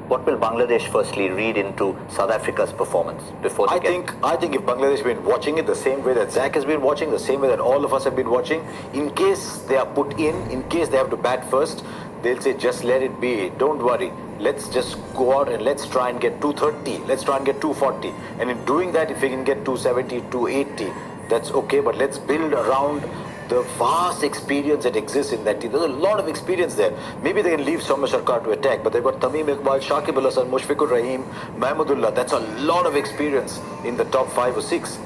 what will Bangladesh firstly read into South Africa's performance before they I think if Bangladesh has been watching it the same way that Zach has been watching, the same way that all of us have been watching, in case they are put in case they have to bat first, they'll say just let it be, don't worry, let's just go out and let's try and get 230, let's try and get 240, and in doing that, if we can get 270, 280, that's okay, but let's build around the vast experience that exists in that team. There's a lot of experience there. Maybe they can leave Soumya Sarkar to attack, but they've got Tamim Iqbal, Shakib Al Hasan, Mushfiqur Rahim, Mahmudullah. That's a lot of experience in the top 5 or 6.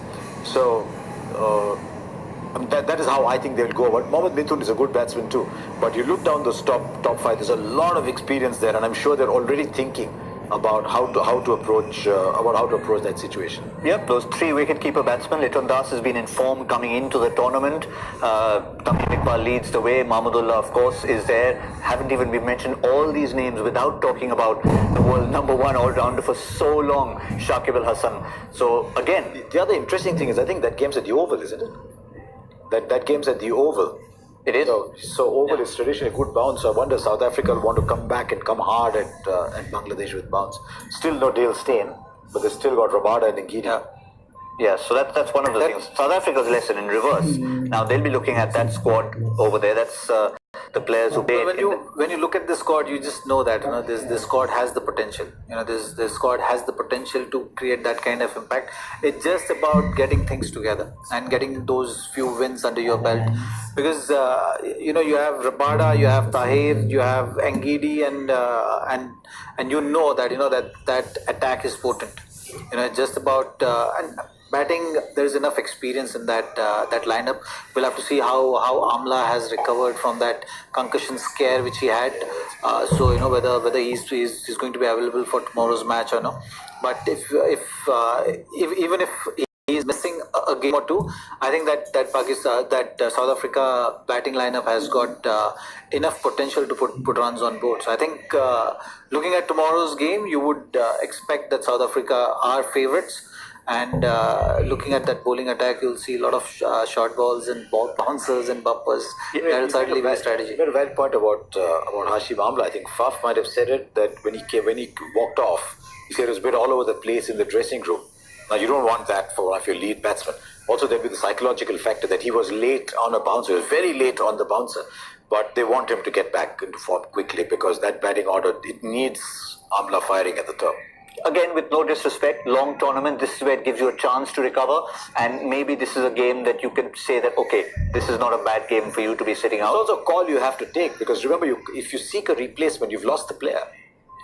So that is how I think they'll go. But Mohammad Mithun is a good batsman too. But you look down those top 5, there's a lot of experience there, and I'm sure they're already thinking about how to approach that situation. Yep, those 3 wicketkeeper batsmen. Liton Das has been informed coming into the tournament. Tamim Iqbal leads the way. Mahmudullah, of course, is there. Haven't even been mentioned all these names without talking about the world #1 all-rounder for so long, Shakib Al Hasan. So again, the other interesting thing is I think that game's at the Oval, isn't it? That game's at the Oval. It is. So Oval is traditionally a good bounce. So I wonder South Africa will want to come back and come hard at Bangladesh with bounce. Still no Dale Steyn, but they still got Rabada and Ngidi. Yeah, so that's one of the things. South Africa's lesson in reverse. Now they'll be looking at that squad over there. That's the players who play. When you look at the squad, you just know that this squad has the potential. This squad has the potential to create that kind of impact. It's just about getting things together and getting those few wins under your belt. Because you have Rabada, you have Tahir, you have Ngidi, and you know that attack is potent. It's just about and batting. There's enough experience in that lineup. We'll have to see how Amla has recovered from that concussion scare which he had. So whether he's going to be available for tomorrow's match or no. But if even if he's missing a game or two, I think that South Africa batting lineup has got enough potential to put runs on board. So I think looking at tomorrow's game, you would expect that South Africa are favourites. And looking at that bowling attack, you'll see a lot of short balls and bouncers and bumpers. That will certainly be a strategy. You made a valid point about Hashim Amla. I think Faf might have said it that when he walked off, he said it was a bit all over the place in the dressing room. Now you don't want that for one of your lead batsmen. Also, there'll be the psychological factor that he was late on a bouncer. He was very late on the bouncer, but they want him to get back into form quickly because that batting order, it needs Amla firing at the top. Again, with no disrespect, long tournament, this is where it gives you a chance to recover, and maybe this is a game that you can say that, okay, this is not a bad game for you to be sitting out. It's also a call you have to take, because remember, if you seek a replacement, you've lost the player.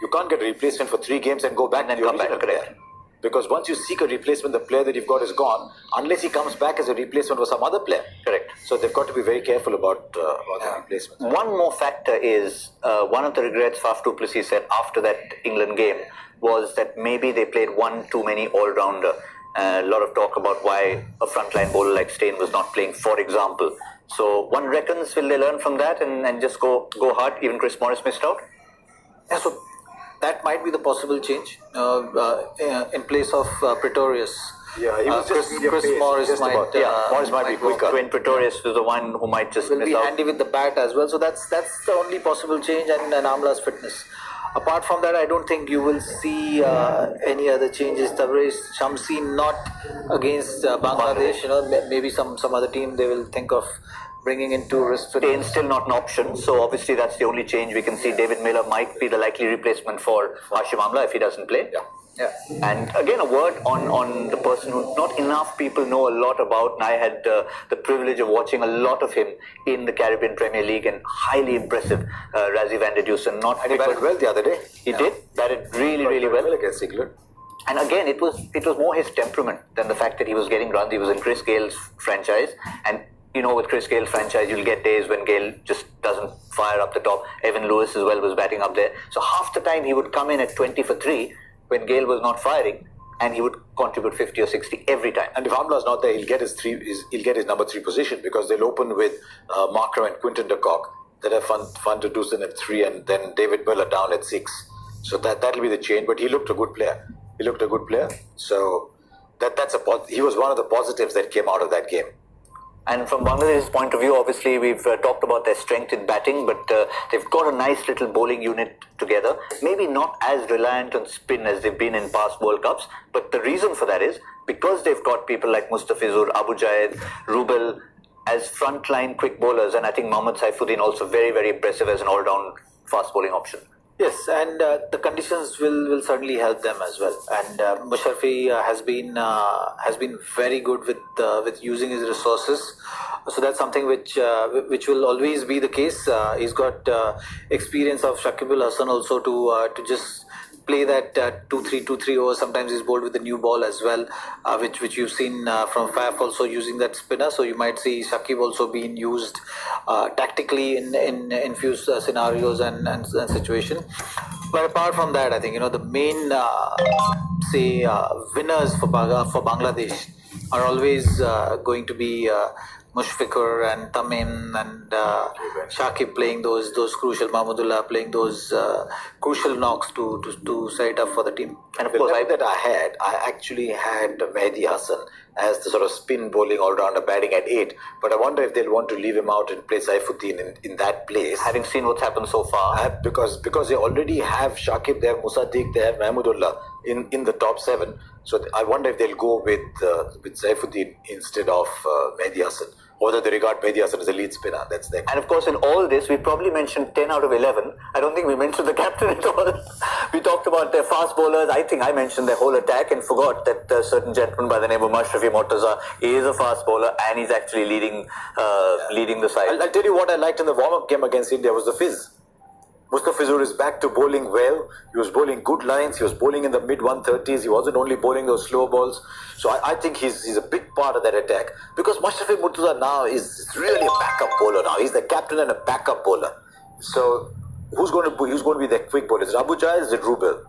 You can't get a replacement for 3 games and go back and come back player. Because once you seek a replacement, the player that you've got is gone, unless he comes back as a replacement for some other player. Correct. So they've got to be very careful about the replacement. One more factor is, one of the regrets Faf du Plessis said after that England game was that maybe they played one too many all-rounder. A lot of talk about why a frontline bowler like Steyn was not playing, for example. So one reckons, will they learn from that and just go hard? Even Chris Morris missed out? Yeah, so that might be the possible change in place of Pretorius. Yeah, he was Chris Morris might be quicker. When Pretorius was the one who might just will miss be out. handy with the bat as well. So that's the only possible change, and Amla's fitness. Apart from that, I don't think you will see any other changes. Tabriz Shamsi not against Bangladesh. Maybe some other team they will think of bringing into risk. Steyn still not an option, so obviously that's the only change we can see. David Miller might be the likely replacement for Hashim Amla if he doesn't play. Yeah. And again, a word on the person who not enough people know a lot about, and I had the privilege of watching a lot of him in the Caribbean Premier League, and highly impressive, Razzie van der Dusen. And he batted well the other day. He did, batted really well against England. And again, it was more his temperament than the fact that he was getting runs. He was in Chris Gale's franchise, and with Chris Gale's franchise, you'll get days when Gale just doesn't fire up the top. Evan Lewis as well was batting up there. So half the time he would come in at 20 for 3 when Gale was not firing, and he would contribute 50 or 60 every time. And if Amla's not there, he'll get his number 3 position, because they'll open with Markram and Quinton de Kock. They'll have Van der Dusen at 3, and then David Miller down at 6. So that'll be the change. But he looked a good player. So he was one of the positives that came out of that game. And from Bangladesh's point of view, obviously, we've talked about their strength in batting, but they've got a nice little bowling unit together. Maybe not as reliant on spin as they've been in past World Cups, but the reason for that is because they've got people like Mustafizur, Abu Jaid, Rubel as frontline quick bowlers, and I think Mohammad Saifuddin also very, very impressive as an all-round fast bowling option. Yes, and the conditions will certainly help them as well. And Musharfi has been very good with using his resources. So that's something which will always be the case. He's got experience of Shakib Al Hasan also to just play that 2-3 overs. Sometimes he's bowled with the new ball as well, which you've seen from Faf also using that spinner. So you might see Shakib also being used tactically in few scenarios and situations. But apart from that, I think the main winners for Bangladesh are always going to be Mushfiqur and Tamim and Shakib playing those crucial, Mahmudullah playing those crucial knocks to set it up for the team. And of course, I actually had Mehdi Hassan as the sort of spin bowling all-rounder batting at 8. But I wonder if they'll want to leave him out and play Saifuddin in that place. Having seen what's happened so far. Because they already have Shakib, they have Musaddiq, they have Mahmudullah in the top 7. So I wonder if they'll go with Saifuddin instead of Mehdi Hassan. Or whether they regard Mehdi Hassan as a lead spinner. That's their. And of course, in all this, we probably mentioned 10 out of 11. I don't think we mentioned the captain at all. We talked about their fast bowlers. I think I mentioned their whole attack and forgot that a certain gentleman by the name of Mashrafi Mortaza is a fast bowler and he's actually leading the side. I'll tell you what I liked in the warm-up game against India was the fizz. Mustafizur is back to bowling well. He was bowling good lines. He was bowling in the mid-130s. He wasn't only bowling those slow balls. So I think he's a big part of that attack. Because Mashrafi Mortaza now is really a backup bowler now. He's the captain and a backup bowler. So who's going to be the quick bowler? Is it Abu Jaid? Is it Rubel?